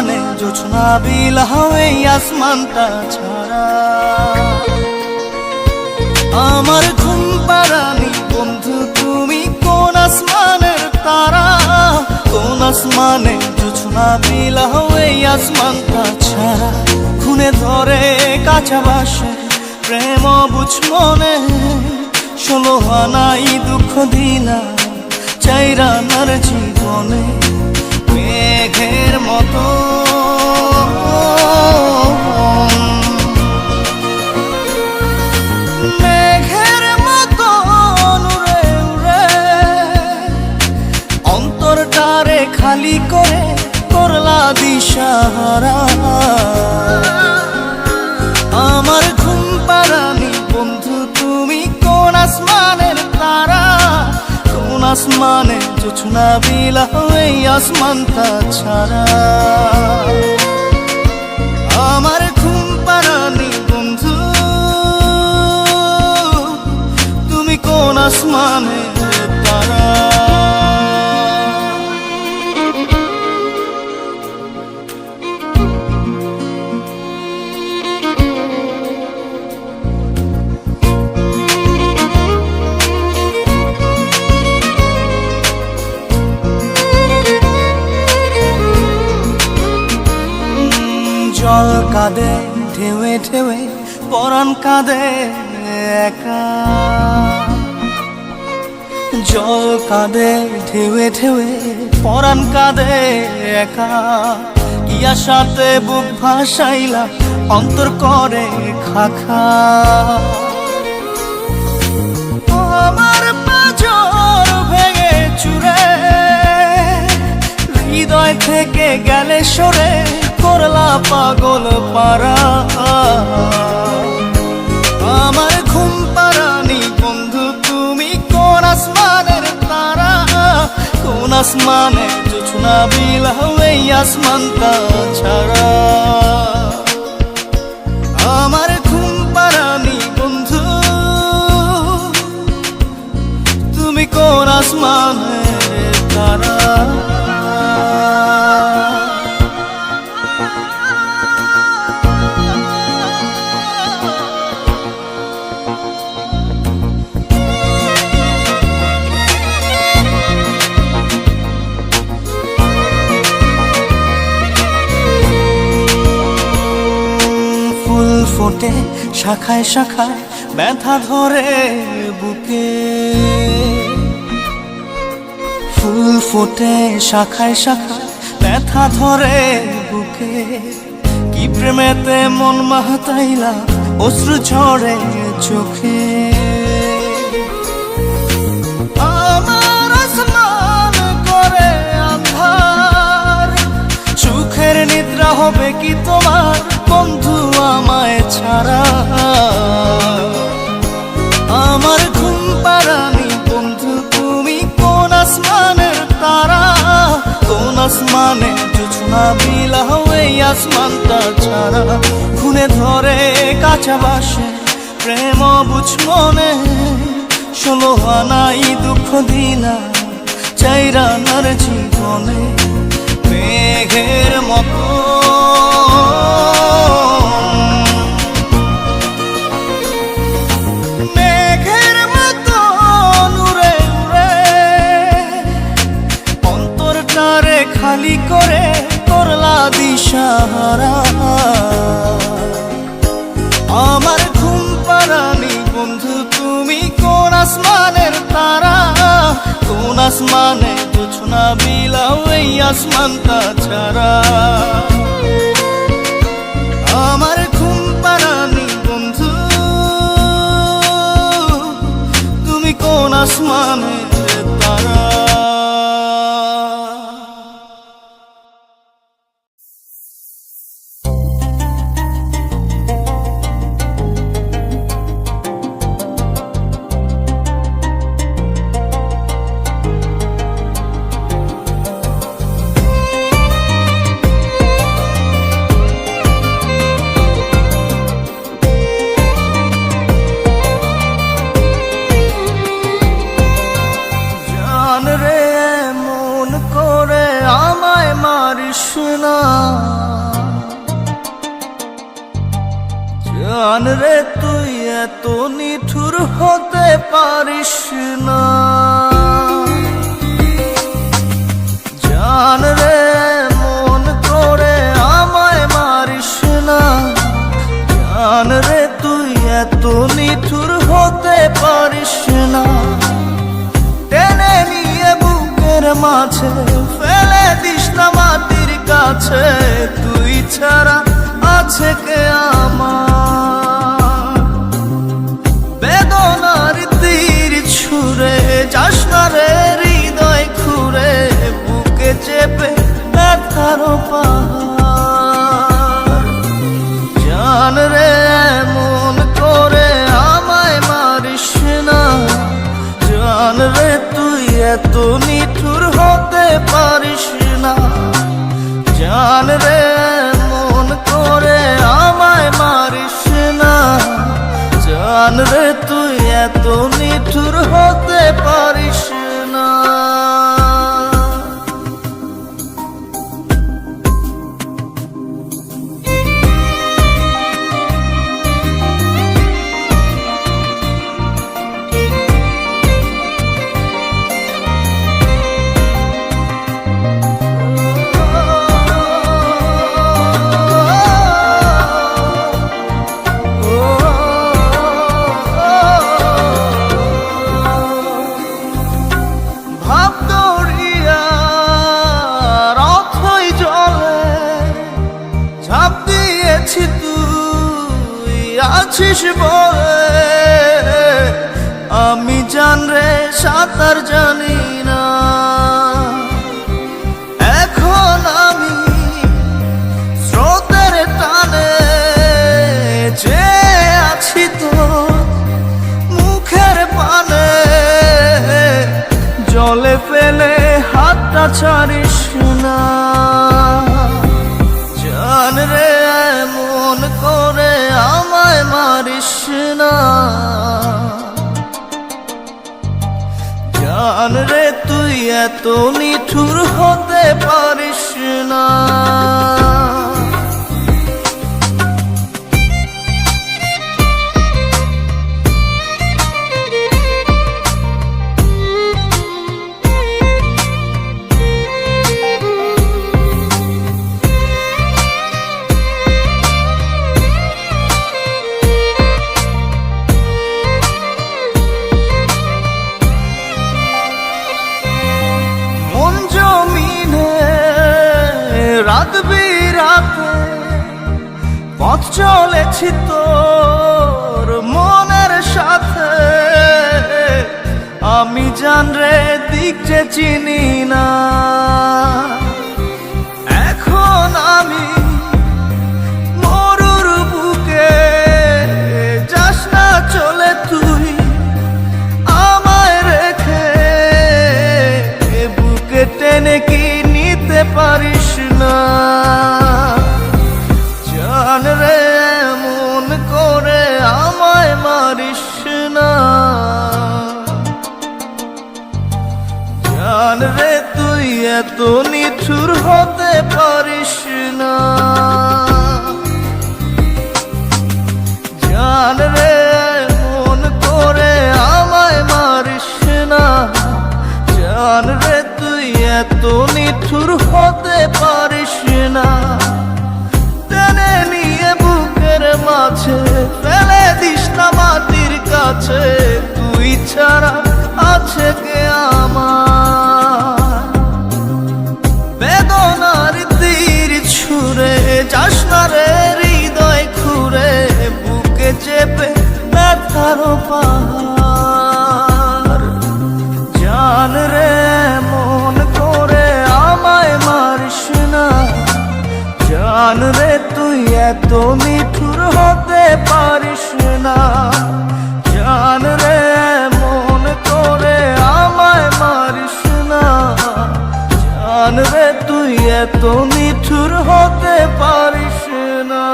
আসমানে জোছনা বিলাহ এই আসমানটা ছাড়া। আমার ঘুম পাড়ানি বন্ধু তুমি কোন আসমানের তারা, কোন আসমানে জোছনা বিলাহ এই আসমানটা ছাড়া। খুনে ধরে কাঁচা বাসে প্রেম বুঝ মনে, 16 আনাই দুঃখ দিলা চাইরানার জীবনে। মেঘের মতো মেঘের মতো উড়ে উড়ে অন্তরটারে খালি করে করলা দিশাহারা। আমার ঘুম পাড়ানি বন্ধু তুমি কোন আসমানের তারা, কোন আসমানে জোছনা বিলাহ এই আসমানটা ছাড়া। আমার ঘুম পাড়ানি বন্ধু তুমি কোন আসমানের তারা। জল কাঁদে ঢেউে ঢেউে পরাণ কাঁদে একা, জল কাঁদে ঢেউে ঢেউে পরাণ কাঁদে একা। কি আশাতে বুক ভাসাইলা অন্তর করে খাখা। আমার পাঁজর ভেঙে চুরে হৃদয় থেকে গেলে সরে করলা পাগল পারা। আমার ঘুম পাড়ানি বন্ধু তুমি কোন আসমানের তারা, কোন আসমানে জোছনা বিলাহ এই আসমানটা ছাড়া। আমার ঘুম পাড়ানি বন্ধু তুমি কোন আসমানের তারা। ফোটে শাখায় শাখায় ব্যথা ধরে বুকে, ফুল ফোটে শাখায় শাখায় ব্যথা ধরে বুকে। কি প্রেমেতে মন মাহতাইলা অশ্রু ঝরে চোখে। আমার আসমান করে আন্ধার, সুখের নিদ্রা হবে কি তোমার বন্ধু আমায় ছাড়া। আমার ঘুম পাড়ানি বন্ধু তুমি কোন আসমানের তারা, কোন আসমানে জোছনা বিলাহ এই আসমানটা ছাড়া। খুনে ধরে কাঁচা বাসে প্রেম বুঝ মনে, 16 আনাই দুঃখ দিলা চাইরানার জীবনে। মেঘের মতো মেঘের মতো উড়ে উড়ে অন্তরটারে খালি করে করলা দিশাহারা। আমার ঘুম পাড়ানি বন্ধু তুমি কোন আসমানের তারা, কোন আসমানে জোছনা বিলাহ এই আসমানটা ছাড়া। আমার ঘুম পাড়ানি বন্ধু তুমি কোন আসমানের তারা। জান রে মন করে আমায় মারিস না, জান রে তুই এত নিঠুর হতে পারিস না, জান রে মন করে আমায় মারিস না, জান রে তুই এত নিঠুর হতে পারিস না। টেনে নিয়ে বুকের মাঝে ফেলে দিস না মাটির কাছে, তুই ছাড়া আছে কে আমার। বেদনার তীর ছুঁড়ে যাস না রে হৃদয় খুঁড়ে, বুকে চেপে ব্যথার পাহাড়। জান রে মন করে আমায় মারিস না, জান রে তুই এত নিঠুর হতে পারিস না, জান রে মন করে আমায় মারিস না, জান রে তুই এত নিঠুর হতে পারিস না। তুই আছিস বলে আমি জান রে সাঁতার জানি না, এখন আমি স্রোতের টানে যে আছি তো মুখের পানে, জলে ফেলে হাতটা ছাড়িস না, জান রে মন করে আমায় মারিস না, জান রে তুই এত নিঠুর হতে পারিস না। রাত বিরাতে পথ চলেছি তোর মনের সাথে, আমি জান রে দিক যে চিনি না, এখন আমি মরুর বুকে, যাস না চলে তুই আমায় রেখে, বুকে টেনে কি নিতে পারিস না, জান রে মন করে আমায় মারিস না, জান রে তুই এত নিঠুর হতে পারিস না, জান রে মন করে আমায় মারিস না, জান রে তুই এত নিঠুর হতে পারিস না। টেনে নিয়ে বুকের মাঝে ফেলে দিস না মাটির কাছে, তুই ছাড়া আছে কে আমার। বেদনার তীর ছুঁড়ে যাস না রে হৃদয় খুঁড়ে, বুকে চেপে ব্যথার পাহাড়। জান রে মন করে আমায় মারিস না, জান রে তুই এত নিঠুর হতে পারিস না, জান রে মন করে আমায় মারিস না, জান রে তুই এত নিঠুর হতে পারিস না।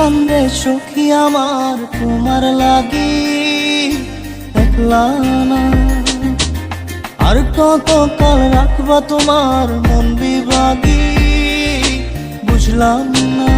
কান্দে সখী আমার তোমার লাগি একলা না। আর কত কাল রাখবা তোমার মন বিভাগী বুঝলাম না।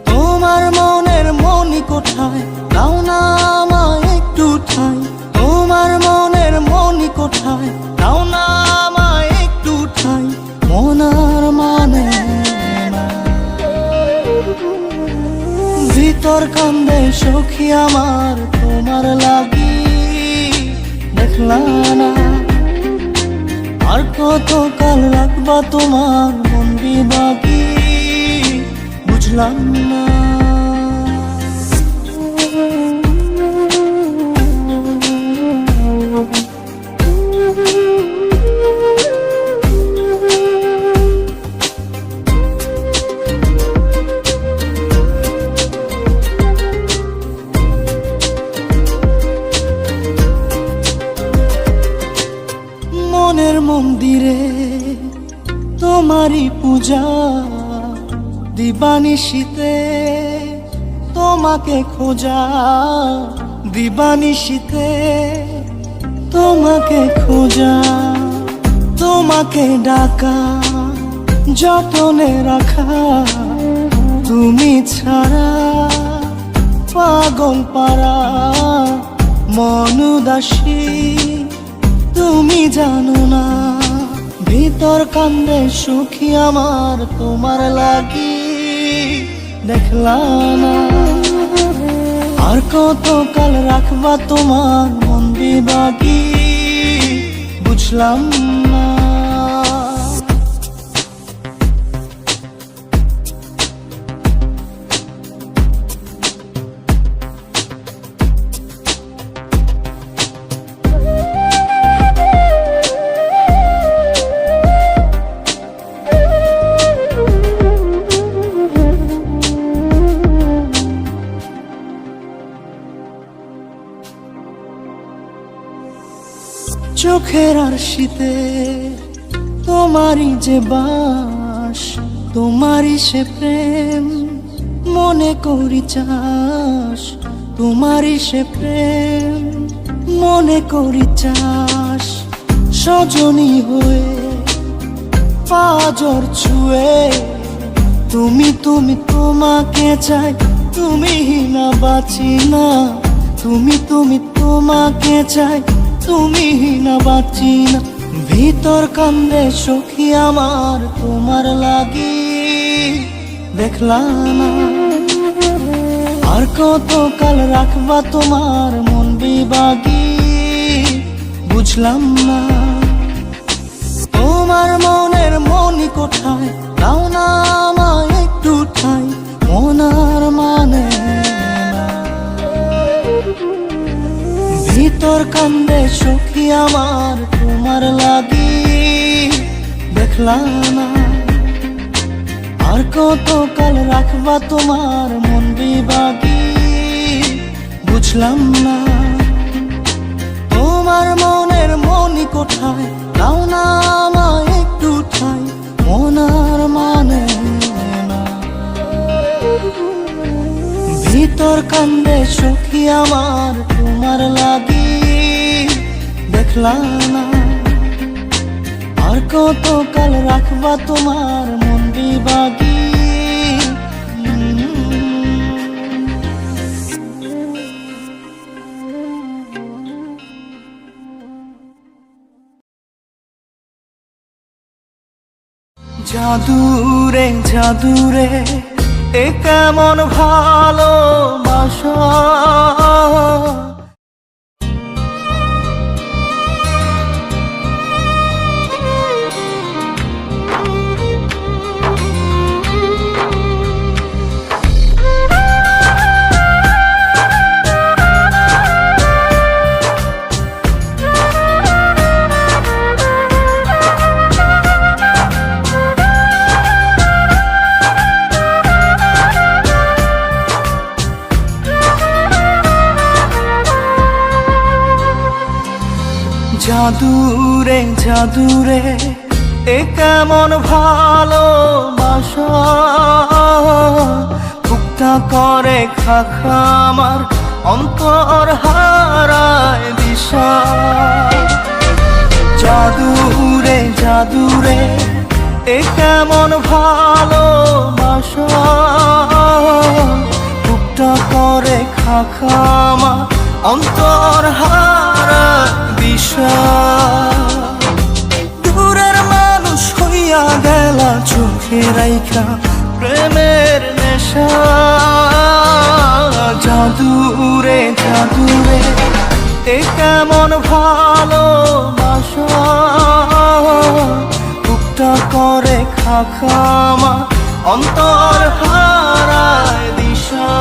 তোমার মনের মনি কোথায় দাও না আমায় একটু ঠাই। তোমার মনের মনি কোথায় দাও না আমায় একটু ঠাই। মনার মানে না। ভিতর কান্দে সখী আমার তোমার লাগি দেখলা না। আর কত কাল রাখবা তোমার মন বিভাগী বুঝলাম না। মনের মন্দিরে তোমারই পূজা দিবানিশীতে তোমাকে খোঁজা। দিবানিশীতে তোমাকে খোঁজা। তোমাকে ডাকা যতনে রাখা। তুমি ছাড়া পাগল পারা মন উদাসী তুমি জানো না। ভিতর কান্দে সুখী আমার তোমার লাগি দেখলা না। আর কত কাল রাখবা তোমার মন বিভাগী বুঝলাম না। চোখের আরশিতে তোমারই যে বাস। তোমারই সে প্রেম মনে করি চাস। তোমারই সে প্রেম মনে করি চাস। সজনী হয়ে পাজর ছুঁয়ে তুমি তুমি তোমাকে চাই। তুমি না বাঁচি না। তুমি তুমি তোমাকে চাই। তুমি না বাঁচি না। ভিতর কান্দে সখী আমার তোমার লাগি দেখলা না। আর কত কাল রাখবা তোমার মন বিভাগী বুঝলাম না। তোমার মনের মনি কোথায় দাও না আমায় একটু ঠাই। মনার মানে না। ভিতর কান্দে সখী আমার তোমার লাগি দেখলা না। আর কত কাল রাখবা তোমার মন বিভাগী বুঝলাম না। তোমার মনের মনি কোথায় দাও না আমায় একটু ঠাই। মনার মানে না। ভিতর কান্দে সখী আমার তোমার লাগি দেখলা না। আর কত কাল রাখবা তোমার মন বিভাগী। জাদুরে জাদুরে এ কেমন ভালোবাসা। জাদুরে জাদুরে এ কেমন ভালোবাসা। বুক বুকটা করে খাখা আমার অন্তর হারায় দিশা। জাদুরে জাদুরে এ কেমন ভালোবাসা, বুকটা করে খাখা আমার অন্তর হারায় দিশা। দূরের মানুষ হইয়া গেলা চোখে রাইখা প্রেমের নেশা। জাদুরে জাদুরে এ কেমন ভালোবাসা, বুকটা করে খাখা আমার অন্তর হারায় দিশা।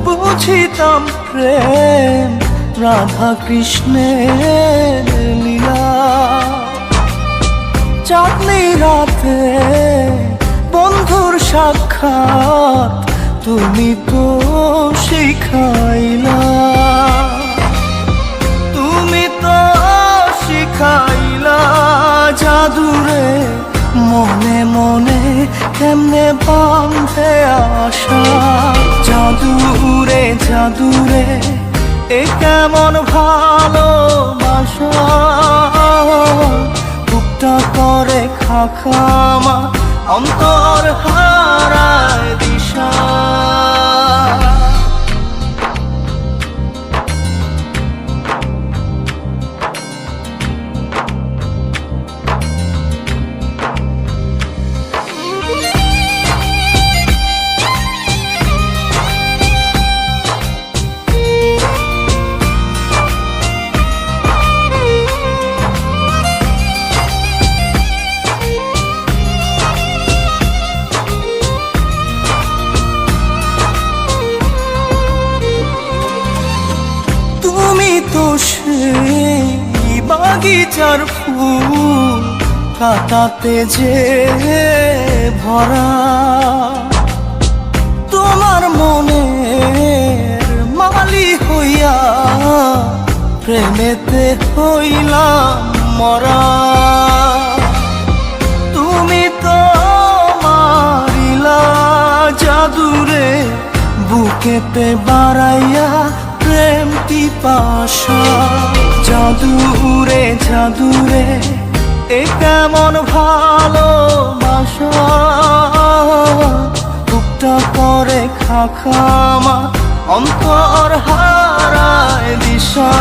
বুঝিতাম প্রেম রাধা কৃষ্ণের লীলা, চাঁদনি রাতে বন্ধুর সাক্ষাৎ তুমি তো শিখাইলা, তুমি তো শিখাইলা। জাদুরে মনে মনে কেমনে বাঁধে আশা। জাদুরে জাদুরে এ কেমন ভালোবাসা, বুকটা করে খাখা আমার অন্তর হারায় দিশা। তো সেই বাগিচার ফুল কাটাতে যে ভরা, তোমার মনের মালি হইয়া প্রেমেতে হইলাম মরা। তুমি তো মারিলা জাদুরে বুকেতে বাড়াইয়া প্রেম পিপাসা। জাদুরে জাদুরে এ কেমন ভালোবাসা, বুকটা করে খাখা আমার অন্তর হারায় দিশা।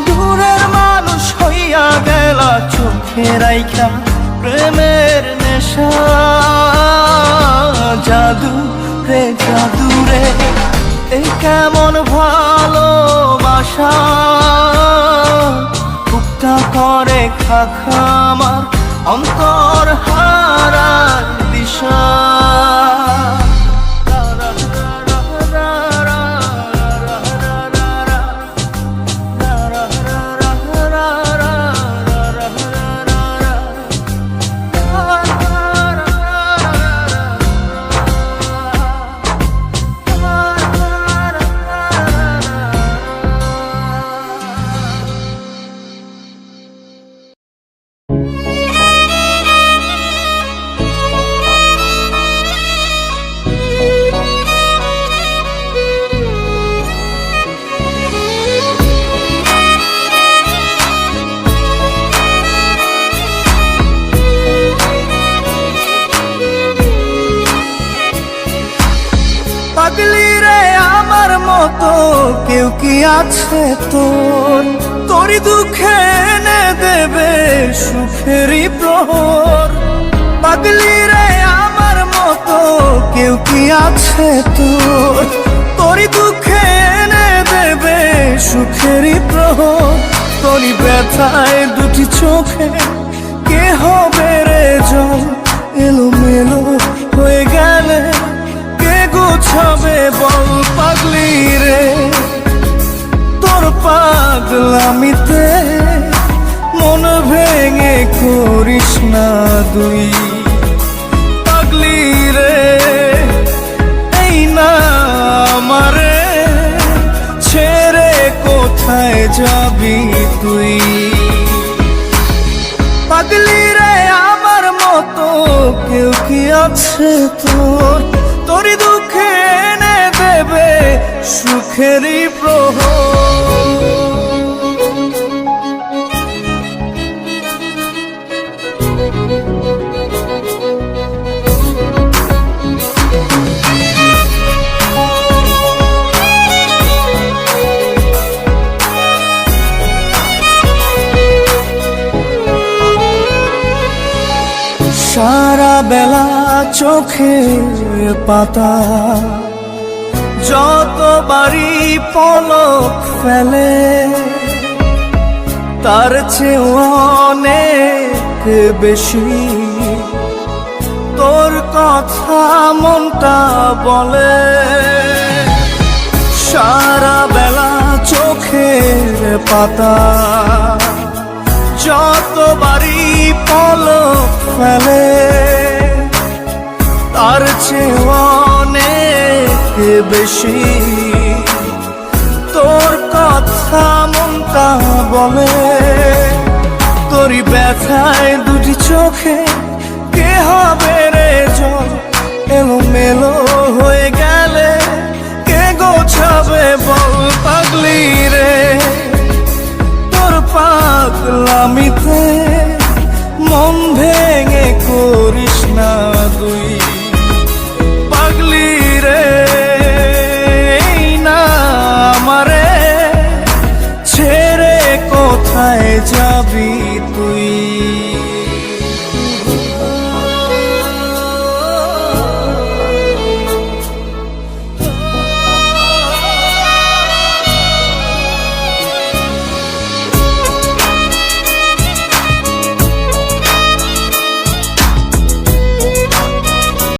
দূরের মানুষ হইয়া গেলা চোখে রাইখা প্রেমের নেশা। জাদুরে জাদুরে এ কেমন ভালোবাসা, বুকটা করে খাখা আমার অন্তর হারায় দিশা। পাগলি রে আমার মতো কেউ কি আছে তোর, তোরই দুঃখে এনে দেবে সুখেরই প্রহর। পাগলি রে আমার মতো কেউ কি আছে তোর, তোরই দুঃখে এনে দেবে সুখেরই প্রহর। তোরই ব্যথায় দুটি চোখে কে হবে রে জল, এলোমেলো হয়ে গেলে কে গোছাবে বল পাগলি রে। পাগলামিতে মন ভেঙে করিস না দুই পাগলি রে এই না আমারে ছেড়ে কোথায় যাবি তুই পাগলি রে আমার মতো কেউ কি আছে তোর তোরই দুঃখে এনে দেবে সুখেরই প্রহর সারা বেলা চোখের পাতা যতবারই পলক ফেলে তার চেয়ে অনেক বেশি তোর কথা মনটা বলে সারা বেলা চোখের পাতা যতবারই পলক ফেলে তার চেয়ে অনেক বেশি তোর কথা মনটা বলে তোরই ব্যথায় দুটি চোখে কে হবে রে জল এলোমেলো হয়ে গেলে কে গোছাবে বল পাগলি রে তোর পাগলামিতে মন ভেঙে করিস না তুই পাগলি রে এই না আমারে ছেড়ে কোথায় যাবি